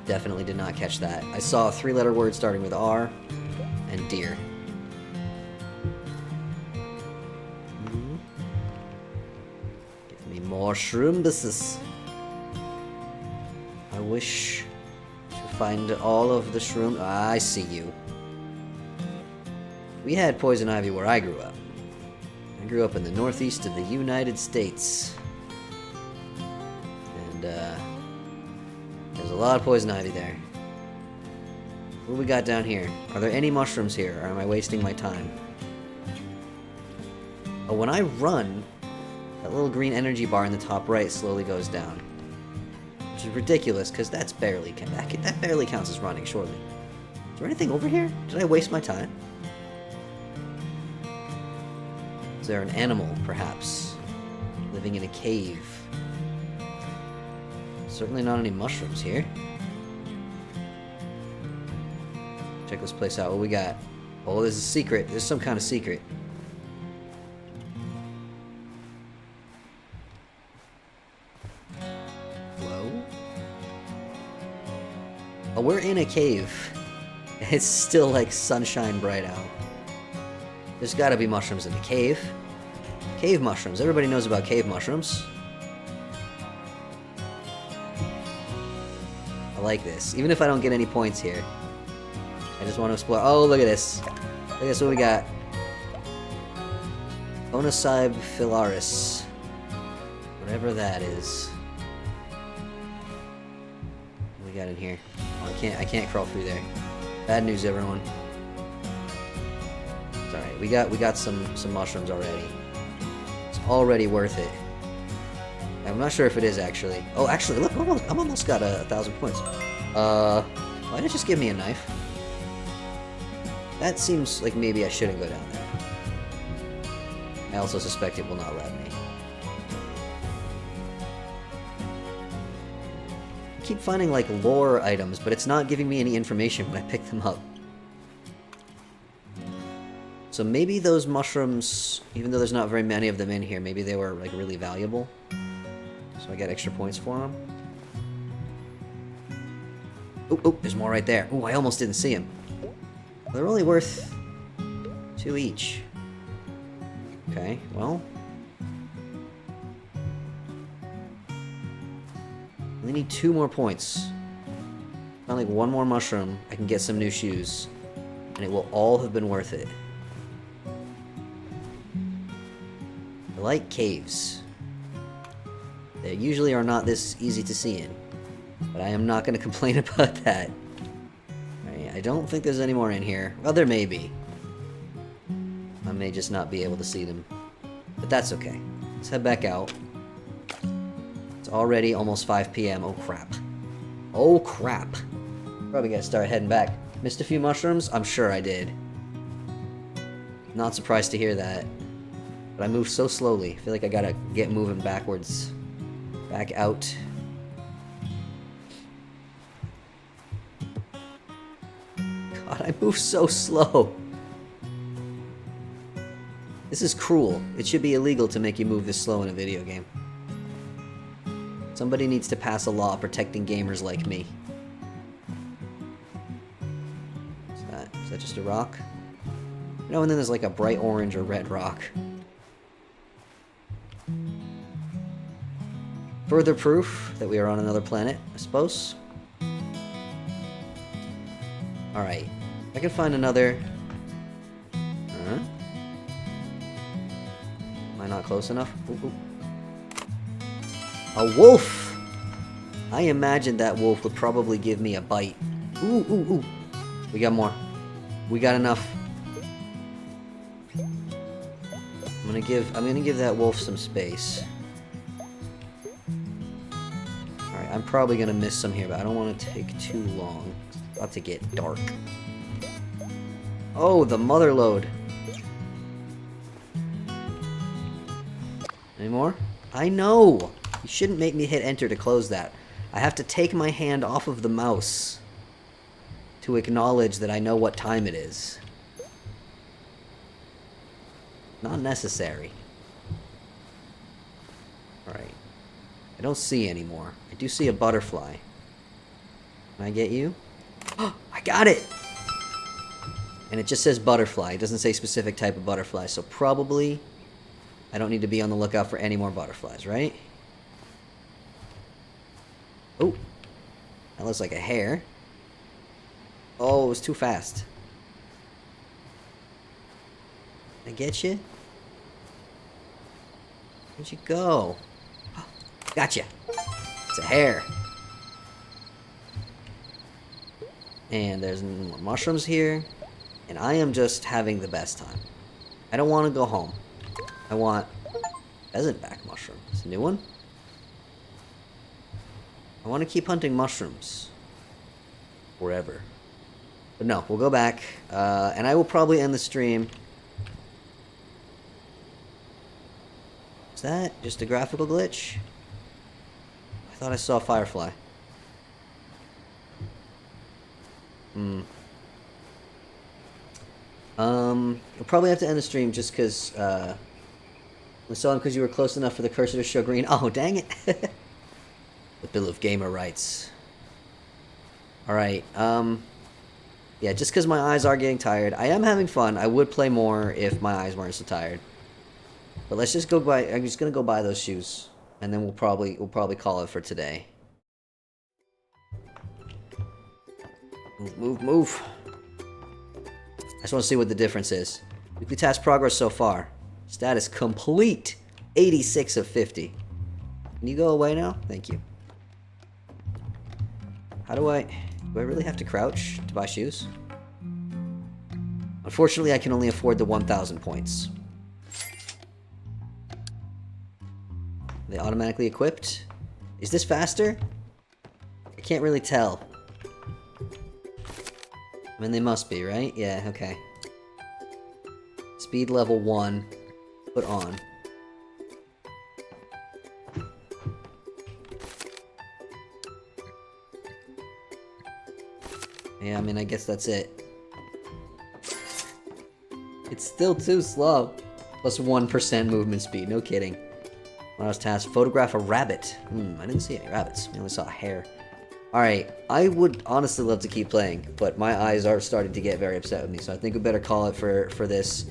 Definitely did not catch that. I saw a 3-letter word starting with R and deer. Give me more shrooms. I wish to find all of the shroom. Ah, I see you. We had poison ivy where I grew up. I grew up in the northeast of the United States. And, there's a lot of poison ivy there. What do we got down here? Are there any mushrooms here, or am I wasting my time? Oh, when I run, that little green energy bar in the top right slowly goes down. Which is ridiculous, because that's barely... That barely counts as running, surely. Is there anything over here? Did I waste my time? Is there an animal, perhaps, living in a cave? Certainly not any mushrooms here. Check this place out. What we got? Oh, there's a secret. There's some kind of secret. Hello? Oh, we're in a cave. It's still like sunshine bright out. There's gotta be mushrooms in the cave. Cave mushrooms. Everybody knows about cave mushrooms. I like this. Even if I don't get any points here. I just want to explore. Oh, look at this. Look at this. What we got? Onocybe filaris. Whatever that is. What we got in here? Oh, I can't crawl through there. Bad news, everyone. It's alright. We got some mushrooms already. It's already worth it. I'm not sure if it is actually. Oh, actually, look, I'm almost got 1,000 points. Why did it just give me a knife? That seems like maybe I shouldn't go down there. I also suspect it will not let me. I keep finding like lore items, but it's not giving me any information when I pick them up. So maybe those mushrooms, even though there's not very many of them in here, maybe they were like really valuable. So I got extra points for them. Oh, there's more right there. Oh, I almost didn't see him. They're only worth 2 each. Okay, well. I need 2 more points. Found like 1 more mushroom, I can get some new shoes. And it will all have been worth it. I like caves. They usually are not this easy to see in. But I am not going to complain about that. I don't think there's any more in here. Well, there may be. I may just not be able to see them. But that's okay. Let's head back out. It's already almost 5 p.m. Oh, crap. Oh, crap. Probably gotta start heading back. Missed a few mushrooms? I'm sure I did. Not surprised to hear that. But I moved so slowly. I feel like I gotta get moving backwards. Back out. God, I move so slow. This is cruel. It should be illegal to make you move this slow in a video game. Somebody needs to pass a law protecting gamers like me. What's that? Is that just a rock? No, and then there's like a bright orange or red rock. Further proof that we are on another planet, I suppose. Alright. I can find another... Huh? Am I not close enough? Ooh, ooh. A wolf! I imagined that wolf would probably give me a bite. Ooh, ooh, ooh. We got more. We got enough. I'm gonna give that wolf some space. Alright, I'm probably gonna miss some here, but I don't want to take too long. It's about to get dark. Oh, the mother lode. Any more? I know! You shouldn't make me hit enter to close that. I have to take my hand off of the mouse to acknowledge that I know what time it is. Not necessary. Alright. I don't see any more. I do see a butterfly. Can I get you? Oh, I got it! And it just says butterfly. It doesn't say specific type of butterfly, so probably I don't need to be on the lookout for any more butterflies, right? Oh, that looks like a hare. Oh, it was too fast. Did I get you? Where'd you go? Oh, gotcha. It's a hare. And there's more mushrooms here. And I am just having the best time. I don't want to go home. I want pheasant back mushroom. It's a new one. I want to keep hunting mushrooms forever. But no, we'll go back, and I will probably end the stream. Is that just a graphical glitch? I thought I saw a firefly. You'll probably have to end the stream just because, we saw him because you were close enough for the cursor to show green. Oh, dang it. The Bill of Gamer Rights. Alright, yeah, just because my eyes are getting tired. I am having fun. I would play more if my eyes weren't so tired. But let's just go buy... I'm just going to go buy those shoes. And then we'll probably call it for today. Move, move, move. I just want to see what the difference is. Weekly task progress so far. Status complete. 86 of 50. Can you go away now? Thank you. How do I really have to crouch to buy shoes? Unfortunately, I can only afford the 1,000 points. Are they automatically equipped? Is this faster? I can't really tell. I mean, they must be, right? Yeah, okay. Speed level 1. Put on. Yeah, I mean, I guess that's it. It's still too slow. Plus 1% movement speed, no kidding. When I was tasked, photograph a rabbit. I didn't see any rabbits. I only saw a hare. Alright, I would honestly love to keep playing, but my eyes are starting to get very upset with me, so I think we better call it for this.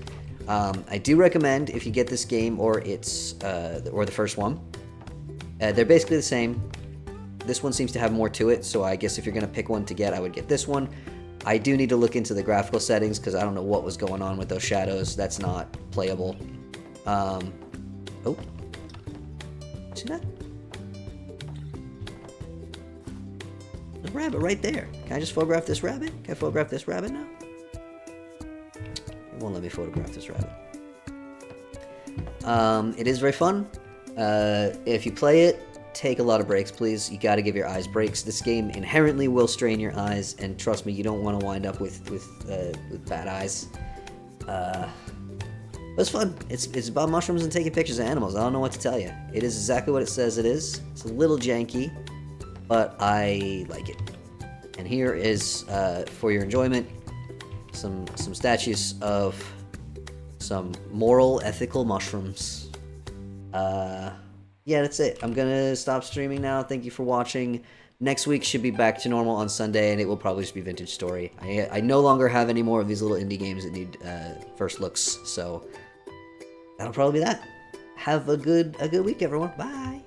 I do recommend, if you get this game, or it's, or the first one, they're basically the same. This one seems to have more to it, so I guess if you're going to pick one to get, I would get this one. I do need to look into the graphical settings, because I don't know what was going on with those shadows. That's not playable. Oh. See that? There's a rabbit right there. Can I just photograph this rabbit? Can I photograph this rabbit now? It won't let me photograph this rabbit. It is very fun. If you play it, take a lot of breaks, please. You gotta give your eyes breaks. This game inherently will strain your eyes, and trust me, you don't want to wind up with bad eyes. But it's fun. It's about mushrooms and taking pictures of animals. I don't know what to tell you. It is exactly what it says it is. It's a little janky, but I like it. And here is, for your enjoyment, some statues of some moral, ethical mushrooms. Yeah, that's it. I'm gonna stop streaming now. Thank you for watching. Next week should be back to normal on Sunday, and it will probably just be Vintage Story. I no longer have any more of these little indie games that need first looks, so that'll probably be that. Have a good week, everyone. Bye.